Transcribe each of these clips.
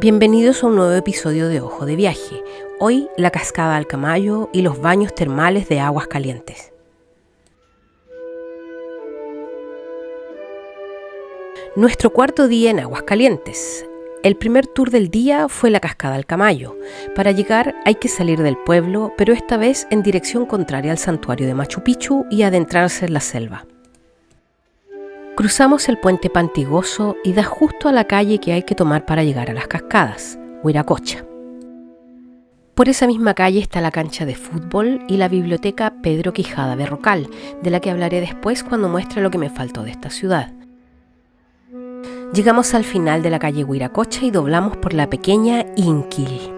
Bienvenidos a un nuevo episodio de Ojo de Viaje. Hoy la cascada Alcamayo y los baños termales de aguas calientes. Nuestro cuarto día en aguas calientes. El primer tour del día fue la cascada Alcamayo. Para llegar hay que salir del pueblo, pero esta vez en dirección contraria al santuario de Machu Picchu y adentrarse en la selva. Cruzamos el puente Pantigoso y da justo a la calle que hay que tomar para llegar a las cascadas, Huiracocha. Por esa misma calle está la cancha de fútbol y la biblioteca Pedro Quijada Berrocal, de la que hablaré después cuando muestre lo que me faltó de esta ciudad. Llegamos al final de la calle Huiracocha y doblamos por la pequeña Inquil.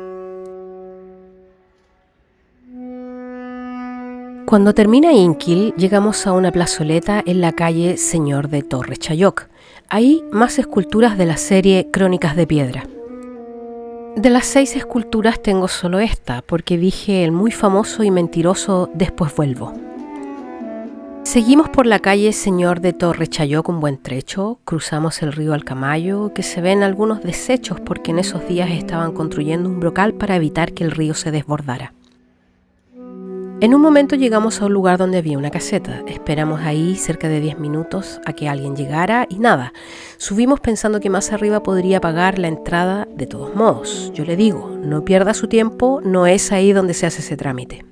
Cuando termina Inquil, llegamos a una plazoleta en la calle Señor de Torre Chayoc. Hay más esculturas de la serie Crónicas de Piedra. De las 6 esculturas tengo solo esta, porque dije el muy famoso y mentiroso "después vuelvo". Seguimos por la calle Señor de Torre Chayoc un buen trecho, cruzamos el río Alcamayo, que se ven algunos desechos porque en esos días estaban construyendo un brocal para evitar que el río se desbordara. En un momento llegamos a un lugar donde había una caseta. Esperamos ahí cerca de 10 minutos a que alguien llegara y nada. Subimos pensando que más arriba podría pagar la entrada de todos modos. Yo le digo, no pierda su tiempo, no es ahí donde se hace ese trámite.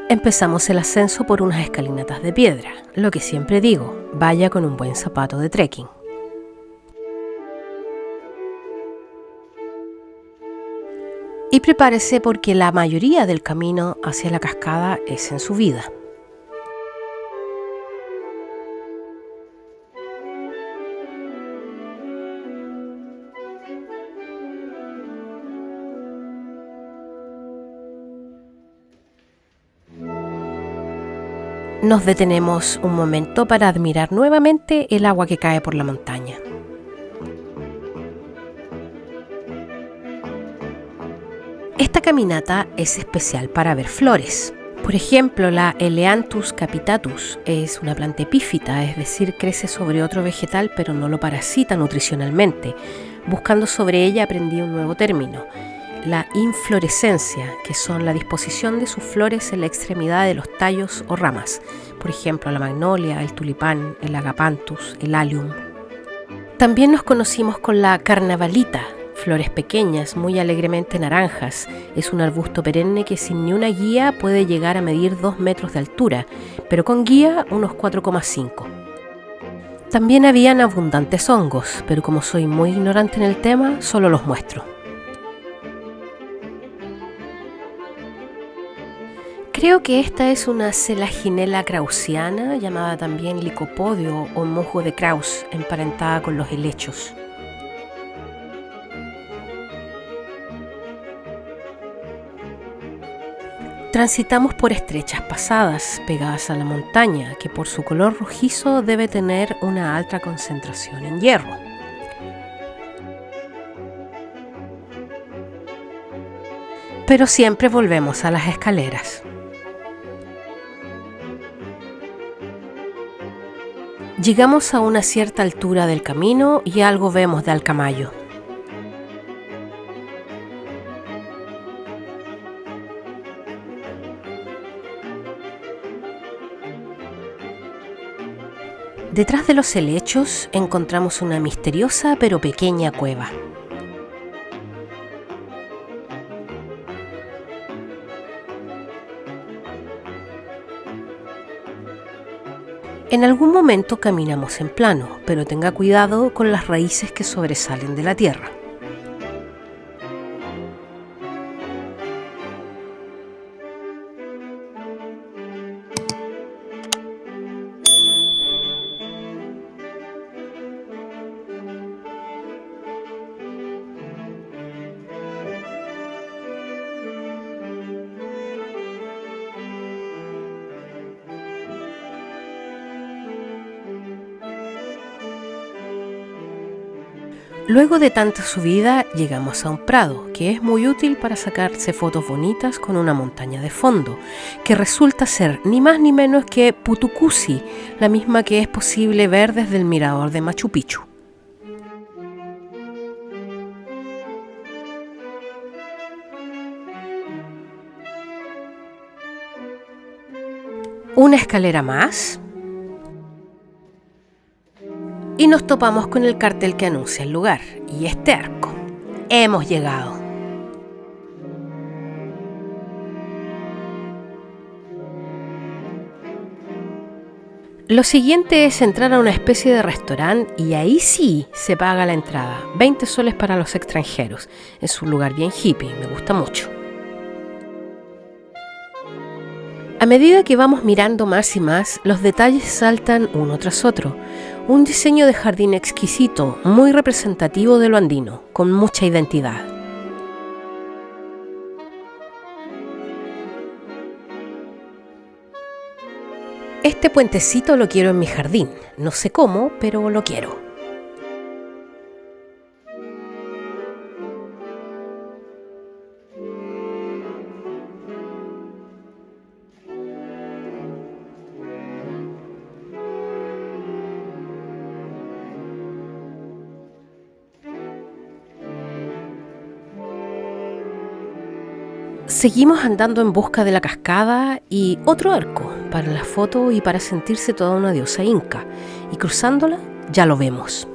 Empezamos el ascenso por unas escalinatas de piedra. Lo que siempre digo, vaya con un buen zapato de trekking. Y prepárese porque la mayoría del camino hacia la cascada es en subida. Nos detenemos un momento para admirar nuevamente el agua que cae por la montaña. Esta caminata es especial para ver flores. Por ejemplo, la Eleanthus capitatus es una planta epífita, es decir, crece sobre otro vegetal pero no lo parasita nutricionalmente. Buscando sobre ella aprendí un nuevo término, la inflorescencia, que son la disposición de sus flores en la extremidad de los tallos o ramas, por ejemplo la magnolia, el tulipán, el agapanthus, el allium. También nos conocimos con la carnavalita, flores pequeñas, muy alegremente naranjas. Es un arbusto perenne que sin ni una guía puede llegar a medir 2 metros de altura, pero con guía unos 4,5. También habían abundantes hongos, pero como soy muy ignorante en el tema, solo los muestro. Creo que esta es una Selaginella kraussiana, llamada también licopodio o musgo de Krauss, emparentada con los helechos. Transitamos por estrechas pasadas, pegadas a la montaña, que por su color rojizo debe tener una alta concentración en hierro. Pero siempre volvemos a las escaleras. Llegamos a una cierta altura del camino y algo vemos de Alcamayo. Detrás de los helechos encontramos una misteriosa pero pequeña cueva. En algún momento caminamos en plano, pero tenga cuidado con las raíces que sobresalen de la tierra. Luego de tanta subida llegamos a un prado, que es muy útil para sacarse fotos bonitas con una montaña de fondo, que resulta ser ni más ni menos que Putucusi, la misma que es posible ver desde el mirador de Machu Picchu. Una escalera más y nos topamos con el cartel que anuncia el lugar y este arco. Hemos llegado. Lo siguiente es entrar a una especie de restaurante y ahí sí se paga la entrada, 20 soles para los extranjeros. Es un lugar bien hippie, me gusta mucho. A medida que vamos mirando más y más, los detalles saltan uno tras otro. Un diseño de jardín exquisito, muy representativo de lo andino, con mucha identidad. Este puentecito lo quiero en mi jardín. No sé cómo, pero lo quiero. Seguimos andando en busca de la cascada y otro arco para la foto y para sentirse toda una diosa inca. Y cruzándola ya lo vemos.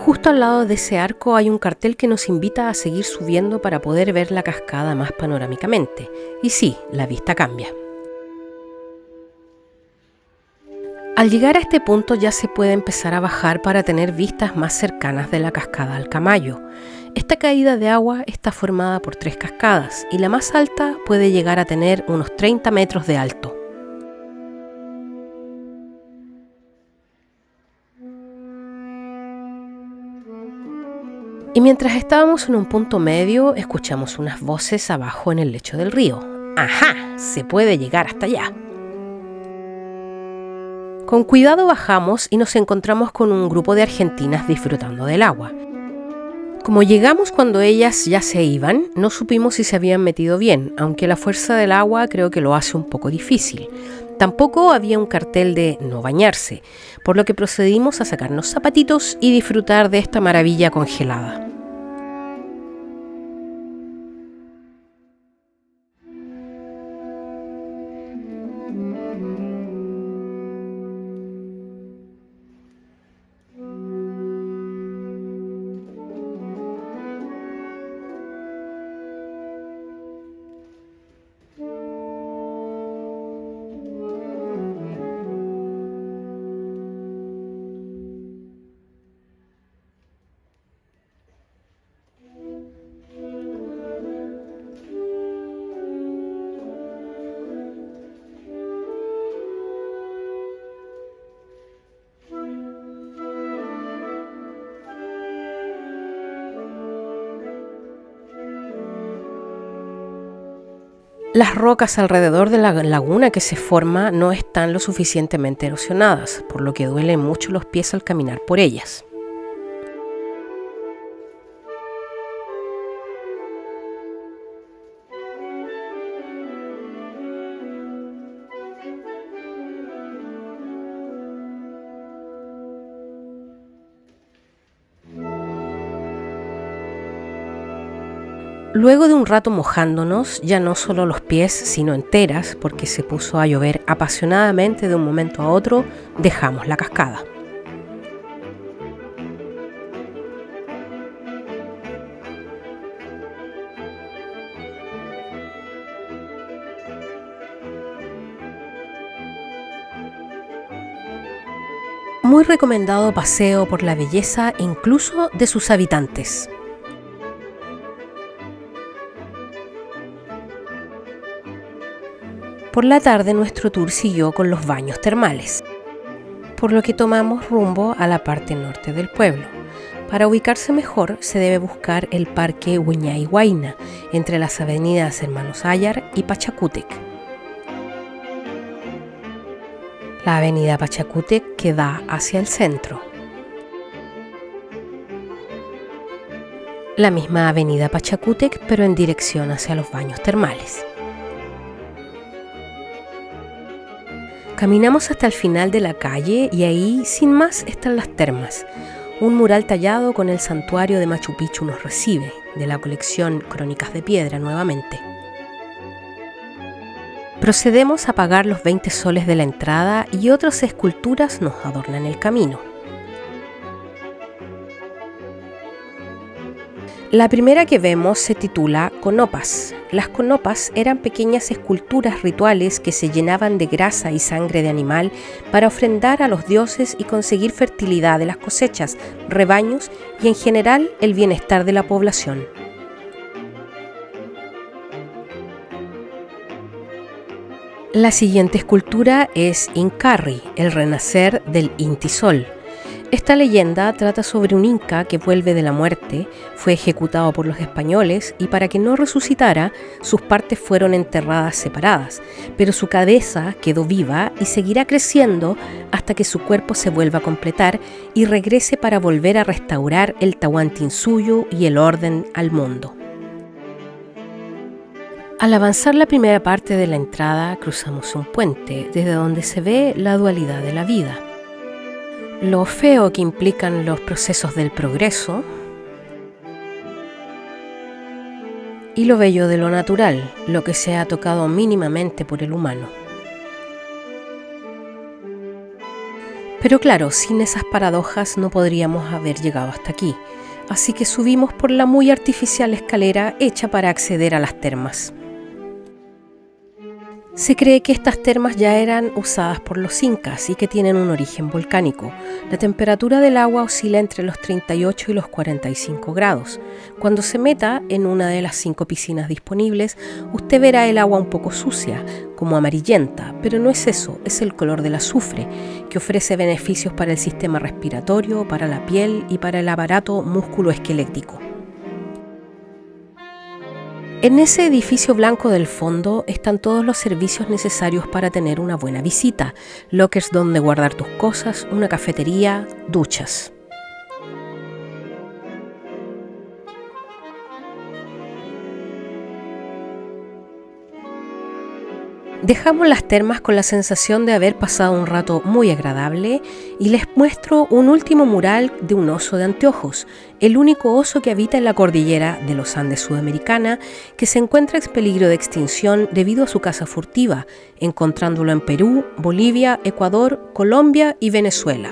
Justo al lado de ese arco hay un cartel que nos invita a seguir subiendo para poder ver la cascada más panorámicamente. Y sí, la vista cambia. Al llegar a este punto ya se puede empezar a bajar para tener vistas más cercanas de la cascada Alcamayo. Esta caída de agua está formada por 3 cascadas y la más alta puede llegar a tener unos 30 metros de alto. Y mientras estábamos en un punto medio, escuchamos unas voces abajo en el lecho del río. ¡Ajá! Se puede llegar hasta allá. Con cuidado bajamos y nos encontramos con un grupo de argentinas disfrutando del agua. Como llegamos cuando ellas ya se iban, no supimos si se habían metido bien, aunque la fuerza del agua creo que lo hace un poco difícil. Tampoco había un cartel de no bañarse, por lo que procedimos a sacarnos zapatitos y disfrutar de esta maravilla congelada. Las rocas alrededor de la laguna que se forma no están lo suficientemente erosionadas, por lo que duelen mucho los pies al caminar por ellas. Luego de un rato mojándonos, ya no solo los pies, sino enteras, porque se puso a llover apasionadamente de un momento a otro, dejamos la cascada. Muy recomendado paseo por la belleza incluso de sus habitantes. Por la tarde nuestro tour siguió con los baños termales, por lo que tomamos rumbo a la parte norte del pueblo, Para ubicarse mejor, se debe buscar el Parque Huñay-Huayna, entre las avenidas Hermanos Ayar y Pachacútec. La avenida Pachacútec que da hacia el centro. La misma avenida Pachacútec, pero en dirección hacia los baños termales. Caminamos hasta el final de la calle y ahí, sin más, están las termas. Un mural tallado con el santuario de Machu Picchu nos recibe, de la colección Crónicas de Piedra nuevamente. Procedemos a pagar los 20 soles de la entrada y otras esculturas nos adornan el camino. La primera que vemos se titula Conopas. Las conopas eran pequeñas esculturas rituales que se llenaban de grasa y sangre de animal para ofrendar a los dioses y conseguir fertilidad de las cosechas, rebaños y en general el bienestar de la población. La siguiente escultura es Incarri, el renacer del Inti Sol. Esta leyenda trata sobre un inca que vuelve de la muerte, fue ejecutado por los españoles y para que no resucitara, sus partes fueron enterradas separadas, pero su cabeza quedó viva y seguirá creciendo hasta que su cuerpo se vuelva a completar y regrese para volver a restaurar el Tahuantinsuyo y el orden al mundo. Al avanzar la primera parte de la entrada, cruzamos un puente desde donde se ve la dualidad de la vida. Lo feo que implican los procesos del progreso y lo bello de lo natural, lo que se ha tocado mínimamente por el humano. Pero claro, sin esas paradojas no podríamos haber llegado hasta aquí, así que subimos por la muy artificial escalera hecha para acceder a las termas. Se cree que estas termas ya eran usadas por los incas y que tienen un origen volcánico. La temperatura del agua oscila entre los 38 y los 45 grados. Cuando se meta en una de las 5 piscinas disponibles, usted verá el agua un poco sucia, como amarillenta, pero no es eso, es el color del azufre, que ofrece beneficios para el sistema respiratorio, para la piel y para el aparato musculoesquelético. En ese edificio blanco del fondo están todos los servicios necesarios para tener una buena visita: lockers donde guardar tus cosas, una cafetería, duchas. Dejamos las termas con la sensación de haber pasado un rato muy agradable y les muestro un último mural de un oso de anteojos, el único oso que habita en la cordillera de los Andes sudamericana, que se encuentra en peligro de extinción debido a su caza furtiva, encontrándolo en Perú, Bolivia, Ecuador, Colombia y Venezuela.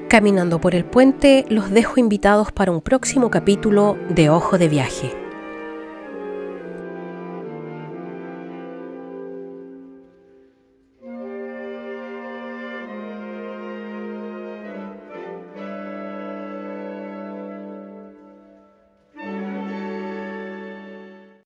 Caminando por el puente, los dejo invitados para un próximo capítulo de Ojo de Viaje.